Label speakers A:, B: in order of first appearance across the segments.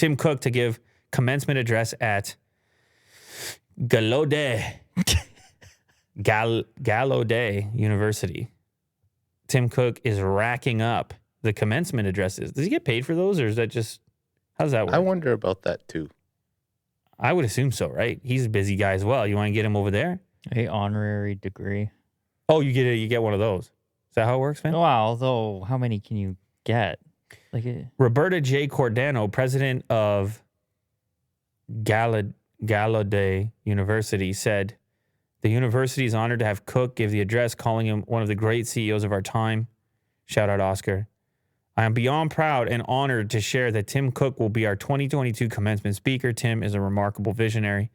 A: Tim Cook to give commencement address at Gallaudet University. Tim Cook is racking up the commencement addresses. Does he get paid for those, or is that just, how does that work?
B: I wonder about that too.
A: I would assume so, right? He's a busy guy as well. You want to get him over there?
C: A honorary degree.
A: Oh, you get one of those. Is that how it works, man?
C: Wow, although how many can you get?
A: Roberta J. Cordano, president of Gallaudet University, said, the university is honored to have Cook give the address, calling him one of the great CEOs of our time. Shout out, Oscar. I am beyond proud and honored to share that Tim Cook will be our 2022 commencement speaker. Tim is a remarkable visionary,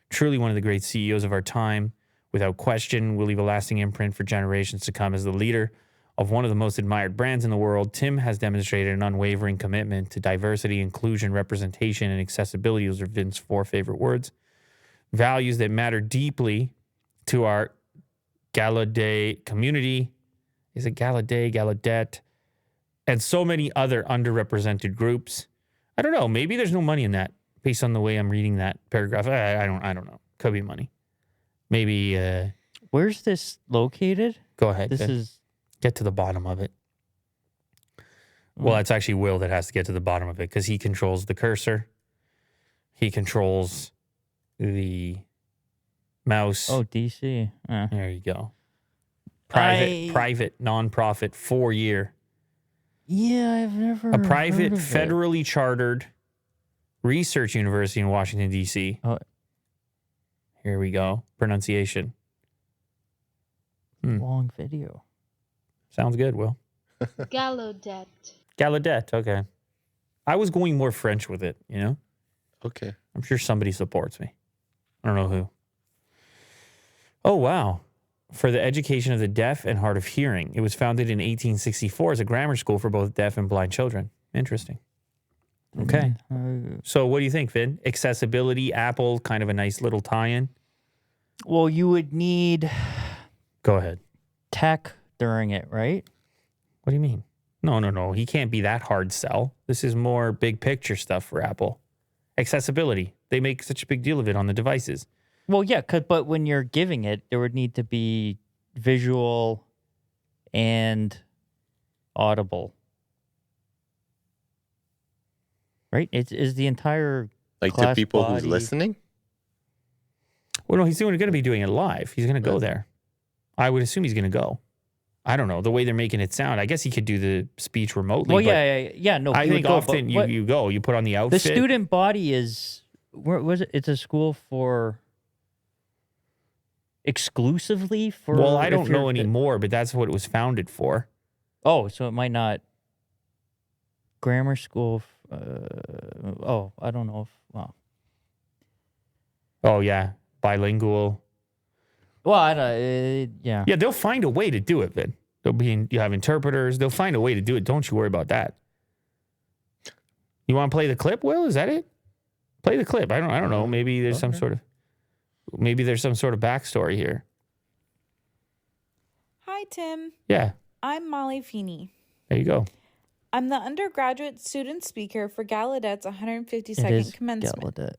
A: truly one of the great CEOs of our time. Without question, will leave a lasting imprint for generations to come as the leader of one of the most admired brands in the world. Tim has demonstrated an unwavering commitment to diversity, inclusion, representation, and accessibility. Those are Vince's 4 favorite words. Values that matter deeply to our Gallaudet community. Is it Gallaudet, Gallaudet? And so many other underrepresented groups. I don't know. Maybe there's no money in that based on the way I'm reading that paragraph. I don't know. Could be money. Maybe.
C: Where's this located?
A: Go ahead. Get to the bottom of it. Well, it's actually Will that has to get to the bottom of it because he controls the cursor. He controls the mouse.
C: Oh, DC.
A: There you go. Private, nonprofit, 4-year.
C: Yeah, I've never
A: A private,
C: heard of
A: federally chartered research university in Washington, D.C.
C: Oh.
A: Here we go. Pronunciation.
C: Long video.
A: Sounds good, Will.
D: Gallaudet.
A: Gallaudet, okay. I was going more French with it, you know?
B: Okay.
A: I'm sure somebody supports me. I don't know who. Oh, wow. For the education of the deaf and hard of hearing. It was founded in 1864 as a grammar school for both deaf and blind children. Interesting. Okay. So what do you think, Vin? Accessibility, Apple, kind of a nice little tie-in?
C: Well, you would need
A: Go ahead.
C: tech during it, right?
A: What do you mean? No. He can't be that hard sell. This is more big picture stuff for Apple. Accessibility. They make such a big deal of it on the devices.
C: Well, yeah, but when you're giving it, there would need to be visual and audible. Right? Is the entire
B: Like to
C: class
B: people who's
C: body-
B: listening?
A: Well, no, he's going to be doing it live. He's going to go there. I would assume he's going to go. I don't know. The way they're making it sound, I guess he could do the speech remotely.
C: Well,
A: but
C: yeah. No,
A: I
C: you would
A: think
C: go,
A: often
C: but
A: you go, you put on the outfit.
C: the student body is, where was it? It's a school for exclusively for.
A: Well, I
C: if
A: don't know
C: you're-
A: anymore, but that's what it was founded for.
C: Oh, so it might not. Grammar school. I don't know if. Well,
A: Oh, yeah. Bilingual.
C: yeah.
A: Yeah, they'll find a way to do it, Vin. You have interpreters. They'll find a way to do it. Don't you worry about that. You want to play the clip, Will? Is that it? Play the clip. I don't know. Maybe there's some sort of backstory here.
E: Hi, Tim.
A: Yeah.
E: I'm Molly Feeney.
A: There you go.
E: I'm the undergraduate student speaker for Gallaudet's
C: It
E: 152nd
C: is
E: commencement.
C: Gallaudet.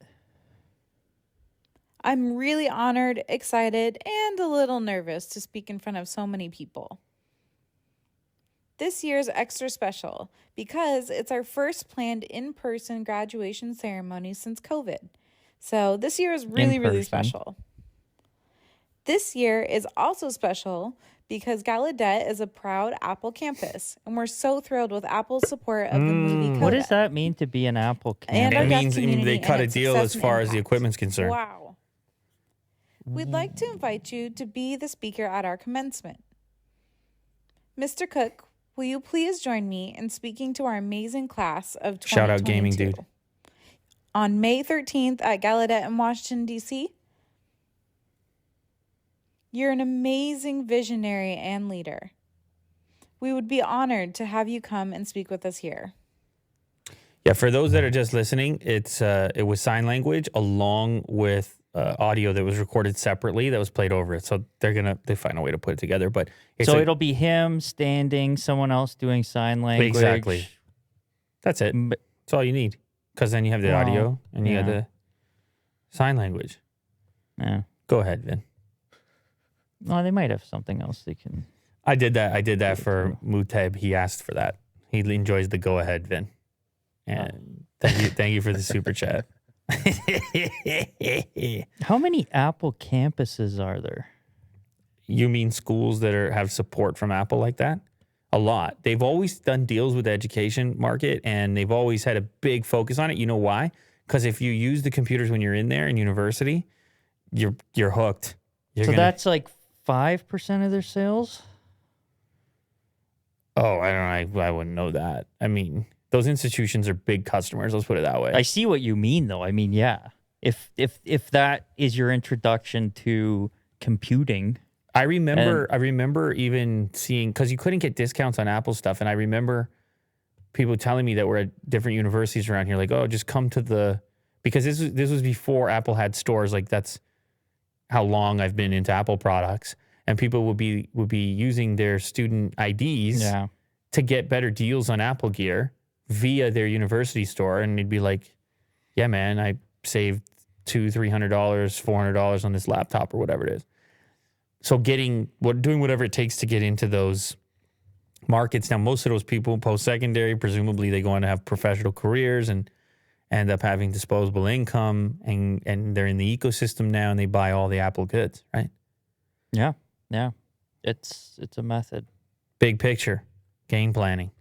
E: I'm really honored, excited, and a little nervous to speak in front of so many people. This year's extra special because it's our first planned in-person graduation ceremony since COVID. So this year is really special. This year is also special because Gallaudet is a proud Apple campus, and we're so thrilled with Apple's support of the movie Coda.
C: What does that mean to be an Apple
E: And
C: campus?
E: our
A: It
E: deaf
A: means
E: community
A: they cut
E: and
A: a
E: its
A: deal
E: success
A: as
E: and
A: far as the
E: impact.
A: equipment's concerned.
E: Wow. We'd like to invite you to be the speaker at our commencement. Mr. Cook, will you please join me in speaking to our amazing class of 2022?
A: Shout out gaming dude.
E: On May 13th at Gallaudet in Washington, D.C. You're an amazing visionary and leader. We would be honored to have you come and speak with us here.
A: Yeah, for those that are just listening, it was sign language along with audio that was recorded separately that was played over it. So they find a way to put it together. But
C: it'll be him standing, someone else doing sign language.
A: Exactly. That's it. That's all you need. because then you have the
C: Well,
A: audio and you have
C: yeah.
A: the sign language.
C: Yeah.
A: Go ahead, Vin.
C: Well, they might have something else they can.
A: I did that
C: Yeah,
A: for Muteb. He asked for that. He enjoys the go ahead, Vin. And thank you for the super chat.
C: How many Apple campuses are there?
A: You mean schools that have support from Apple like that? A lot. They've always done deals with the education market, and they've always had a big focus on it. You know why? Because if you use the computers when you're in there in university, you're hooked.
C: So that's like 5% of their sales?
A: Oh, I don't know. I wouldn't know that. I mean, those institutions are big customers. Let's put it that way.
C: I see what you mean, though. I mean, yeah. If that is your introduction to computing,
A: I remember even seeing, because you couldn't get discounts on Apple stuff, and I remember people telling me that were at different universities around here, like, oh, just come to because this was before Apple had stores. Like, that's how long I've been into Apple products, and people would be using their student IDs
C: yeah.
A: to get better deals on Apple gear via their university store, and they'd be like, yeah, man, I saved $200-$300, $400 on this laptop or whatever it is. So doing whatever it takes to get into those markets. Now, most of those people post-secondary, presumably they go on to have professional careers and end up having disposable income, and they're in the ecosystem now, and they buy all the Apple goods, right?
C: Yeah. Yeah. It's a method.
A: Big picture, game planning.